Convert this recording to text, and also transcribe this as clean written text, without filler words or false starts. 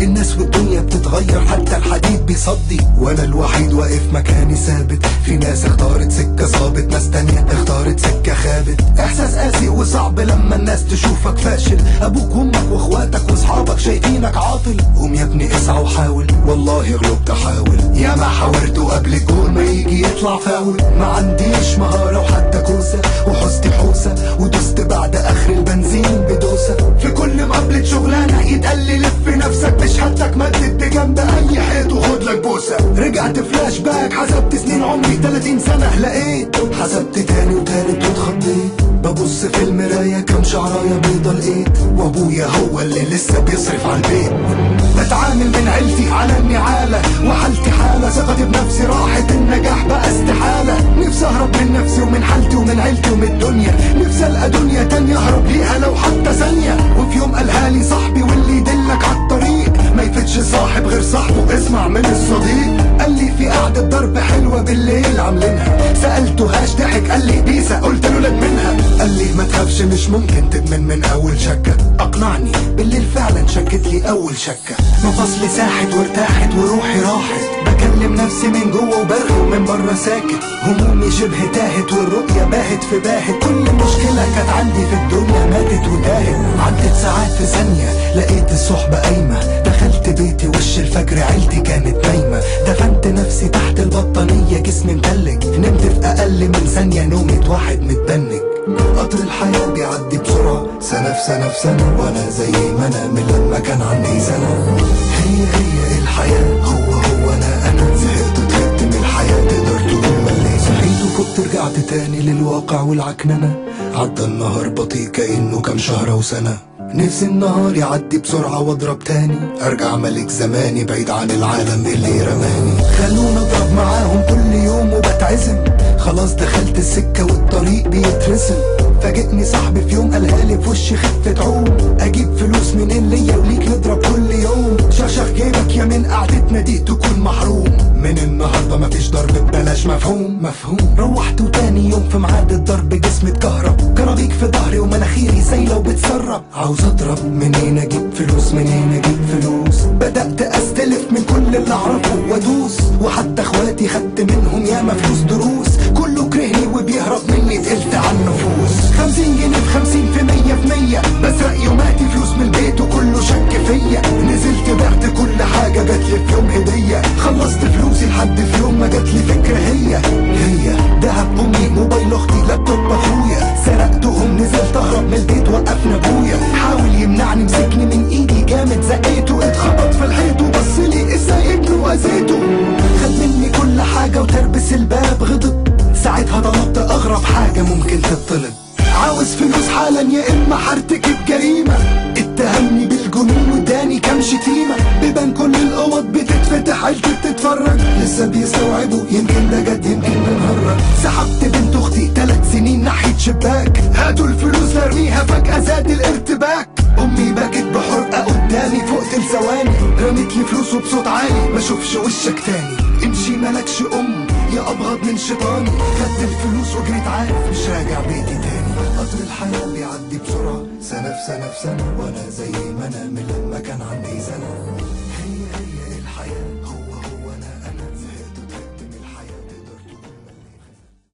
الناس والدنيا بتتغير، حتى الحديد بيصدي، وانا الوحيد واقف مكاني ثابت. في ناس اختارت سكة صابت، ناس تانية اختارت سكة خابت. احساس قاسي وصعب لما الناس تشوفك فاشل، ابوك وامك واخواتك واصحابك شايفينك عاطل. قوم يا ابني اسعى وحاول، والله غلبت احاول. يا ما حاولت قبل الجول ما يجي يطلع فاول. ما عنديش مهارة وحتى كوسة، وحوزتي حوسة ودوست بعد اخر البنزين بدوسة. في كل مقابلة شغلانة يتقال لي لف نفسك بشهادتك، مدد جنب اي حيط وخد لك بوسة. رجعت فلاش باك، حسبت سنين عمري 30 سنة، لقيت حسبت تاني وتالت واتخضيت. ببص في المراية كم شعراية بيضة لقيت، وابويا هو اللي لسه بيصرف على البيت. بتعامل من عيلتي على النعالة، وحالتي حالة ثقتي بنفسي راحت، النجاح بقى استحالة. نفسي اهرب من نفسي ومن حالتي ومن عيلتي ومن الدنيا، نفسي القى دنيا تانية اهرب ليها لو حتى ثانية. وفي يوم قالها لي صاحبي واللي يدلك عالطريق ما يفتش صاحب غير صاحبه، اسمع من الصديق. قال لي في قعدة ضرب حلوة بالليل عاملينها، سألته هاش ضحك قال لي بيسا، قلت له لك منها. قال لي ما تخافش مش ممكن تدمن من اول شكة. اقنعني بالليل فعلا شكت لي اول شكة. مفاصلي ساحت وارتاحت وروحي راحت، بكلم نفسي من جوه وبرغي ومن بره ساكت. همومي شبه تاهت والرؤية باهت في باهت، كل مشكلة كانت عندي في الدنيا ماتت وتاهت. عدت ساعات في ثانية لقيت الصحبة قايمة، دخلت بيتي وش الفجر عيلتي كانت نايمة. دفنت نفسي تحت البطانية جسمي متلج، نمت في اقل من ثانية نومة واحد متبنج. قطر الحياة بيعدي بسرعة، سنة في سنة في سنة، وانا زي ما انا من لما كان عندي سنة. هي الحياة، هو انا زهقت وتعبت من الحياة، تقدر تقول مليت. صحيت وفقت رجعت تاني للواقع والعكننة، عدى النهار بطيء كأنه كام شهر وسنة. نفسي النهار يعدي بسرعة واضرب تاني، ارجع ملك زماني بعيد عن العالم اللي رماني. خلونا اضرب معاهم كل يوم وبتعزم، خلاص دخلت السكة والطريق بيترسم. فاجئني صاحبي في يوم قالها لي في وشي خفة عوم، اجيب فلوس منين ليا وليك نضرب كل يوم. شخشخ جيبك يا من قعدتنا دي تكون محروم، من النهارده مفيش ضرب ببلاش، مفهوم. روحت وتاني يوم في ميعاد الضرب جسمي اتكهرب، كرابيك في ظهري ومناخيري سايله وبتسرب. عاوز اضرب منين اجيب فلوس، منين اجيب فلوس. بدأت استلف من كل اللي اعرفه وادوس، وحتى اخواتي خدت منهم ياما فلوس دروس. كله كرهني وبيهرب مني تقلت على النفوس. 50 جنيه في 50 في 100 في 100، بسرق يوماتي فلوس من البيت وكله شك فيا. نزلت بعت كل حاجة جاتلي في يوم هدية، خلصت فلوسي لحد في يوم ما جاتلي فكرة. هي دهب امي، موبايل اختي، لابتوب اخويا، سرقتهم نزلت اهرب من البيت وقفنا ابويا. حاول يمنعني مسكني من ايدي جامد زقيته، اتخبط في الحيط وبصلي ازاي ابنه واذيته. خد مني كل حاجة وتربس الباب غضب، ساعتها طلبت اغرب حاجة ممكن تطلب. عاوز فلوس حالا يا اما هرتكب جريمة. اتهمني بالجنون واداني كام شتيمة، بيبان كل الاوض بتتفتح عيلتي بتتفرج، لسه بيستوعبوا يمكن ده جد يمكن بنهرج. سحبت بنت اختي 3 سنين ناحية شباك، هاتوا الفلوس ارميها فجأة زاد الارتباك. امي بكت بحرقة قدامي فوقت لثواني، رميت لي فلوس وبصوت عالي ما اشوفش وشك تاني. امشي مالكش يا ابغض من شيطاني. خدت الفلوس وجريت عارف مش راجع بيتي تاني. قطر الحياة بيعدي بسرعة، سنة في سنة في سنة، وانا زي ما انا من لما كان عندي سنة.